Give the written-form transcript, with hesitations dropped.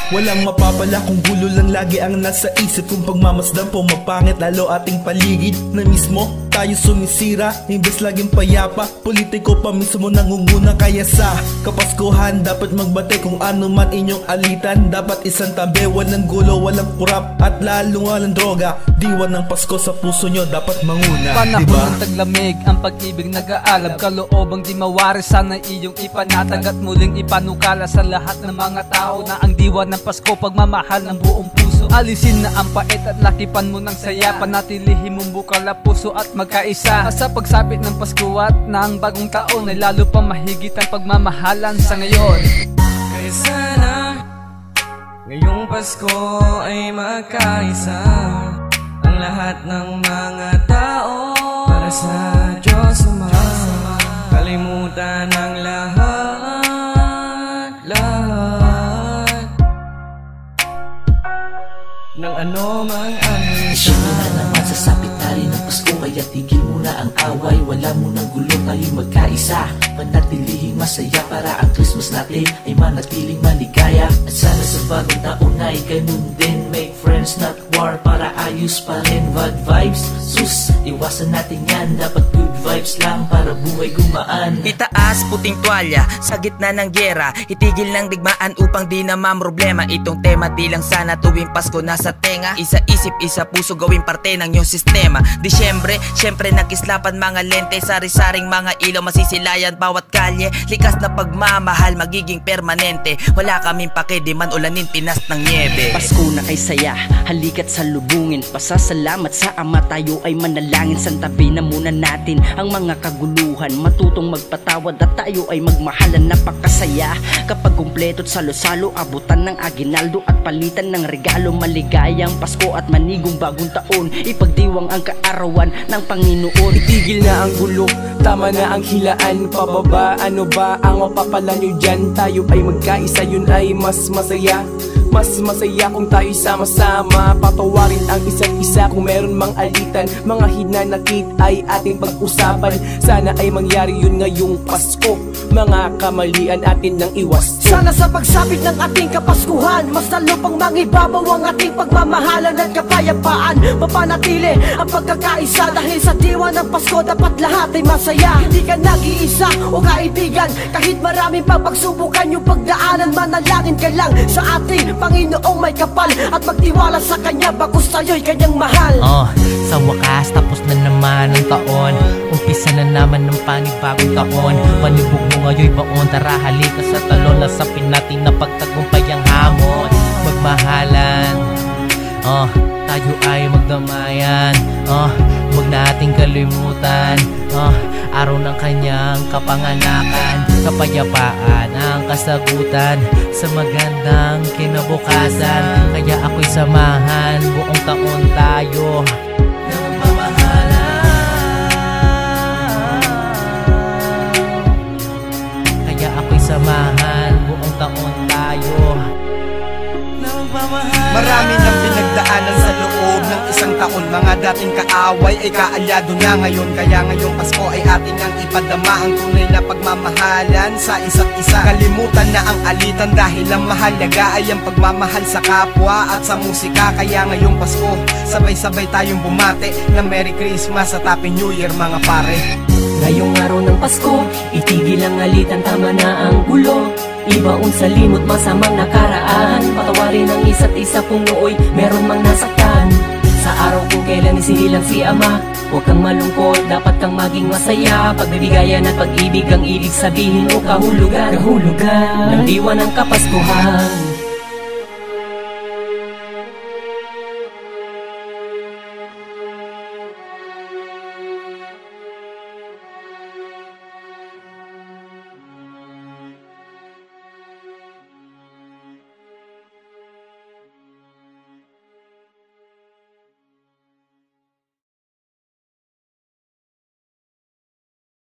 Walang mapapala kung gulo lang lagi ang nasa isip. Kung pagmamasdan po mapangit lalo ating paligid. Na mismo tayo sumisira, imbes laging payapa. Politiko pa mismo nangunguna. Kaya sa Kapaskuhan dapat magbate kung ano man inyong alitan. Dapat isang tabi, walang gulo, walang kurap, at lalong walang droga. Diwa ng Pasko sa puso nyo dapat manguna. Panahon ng taglamig, ang pag-ibig nag-aalab. Kaloobang di mawari, sana iyong ipanatag at muling ipanukala sa lahat ng mga tao na ang diwa ng Pasko, pagmamahal ng buong puso. Alisin na ang pait at lakipan mo ng saya. Panatilihin mong bukal na puso at magkaisa. Sa pagsapit ng Pasko at ng bagong taon ay lalo pa mahigit ang pagmamahalan sa ngayon. Kaya sana ngayong Pasko ay magkaisa ang lahat ng mga tao para sa Diyos Ama. Kalimutan ang lahat ng ano mang ang Siyempre na naman sasapit na rin ang Pasko, kaya tigil muna ang away. Wala munang gulo, tayo magkaisa. Panatilihing masaya para ang Christmas natin ay manatiling maligaya. At sana sa bagong taon na ikay nun din. Make friends not war para ayos pa rin. Bad vibes, sus, iwasan natin yan. Dapat good vibes lang para buhay gumaan. Itaas puting tuwalya sa gitna ng gyera. Itigil ng digmaan upang di na mamroblema. Itong tema di lang sana tuwing Pasko nasa tenga. Isa isip, isa puso, gawing parte ng iyong sistema. Disyembre, syempre nakislapan mga lente. Sari-saring mga ilaw, masisilayan bawat kalye. Likas na pagmamahal, magiging permanente. Wala kaming pake, di man ulanin Pinas ng niebe. Pasko na kay saya, halika't salubungin. Pasasalamat sa Ama, tayo ay manalangin. Santabi na muna natin ang mga kaguluhan. Matutong magpatawad at tayo ay magmahalan. Napakasaya kapag kumpleto at salo-salo. Abutan ng aginaldo at palitan ng regalo. Maligayang Pasko at manigong bagong taon. Ipagdiwang ang kaarawan ng Panginoon. Itigil na ang gulo, tama na ang hilaan. Pababa, ano ba ang mapapala nyo dyan? Tayo ay magkaisa, yun ay mas masaya. Mas masaya kung tayo sama-sama. Patawarin ang isa't isa kung meron mang alitan. Mga hinanakit ay ating pag-usapan. Sana ay mangyari yun ngayong Pasko. Mga kamalian atin nang iwas. Sana sa pagsapit ng ating Kapaskuhan, mas lalo pang mangibabaw ang ating pagmamahalan at kapayapaan. Mapanatili ang pagkakaisa dahil sa diwa ng Pasko dapat lahat ay masaya. Hindi ka nag-iisa o kaibigan, kahit maraming pagpagsubukan yung pagdaanan. Manalangin ka lang sa ating Panginoong may kapal at magtiwala sa Kanya bagkus tayo'y Kanyang mahal. Sa wakas tapos na naman ang taon. Umpisa na naman ng panibagong taon. Panibog mo ngayon'y baon. Tara halika sa talon, lasapin natin na pagtagumpay ang hamon. Magmahalan, tayo ay magdamayan. Huwag nating kalimutan araw ng Kanyang kapanganakan. Kapayapaan ang kasagutan sa magandang kinabukasan. Kaya ako'y samahan, buong taon tayo ng mamahalan. Kaya ako'y samahan, buong taon tayo ng mamahalan. Marami nang pinagdaanan sa loob ng isang taon. Mga dating kaaway ay kaalyado na ngayon. Kaya ngayong Pasko ay ating ang ipadama ang tunay na pagmamahalan sa isa't isa. Kalimutan na ang alitan dahil ang mahalaga ay ang pagmamahal sa kapwa at sa musika. Kaya ngayong Pasko, sabay-sabay tayong bumati ng Merry Christmas at Happy New Year mga pare. Ngayong araw ng Pasko, itigil ang alitan, tama na ang gulo. Ibaon sa limot, masamang nakaraan. Patawarin ang isa't isa kung nooy meron mang nasaktan. Sa araw kung kailan isinilang si Ama, huwag kang malungkot, dapat kang maging masaya. Pagbibigayan at pag-ibig ang ibig sabihin o kahulugan ng diwa ng Kapaskuhan.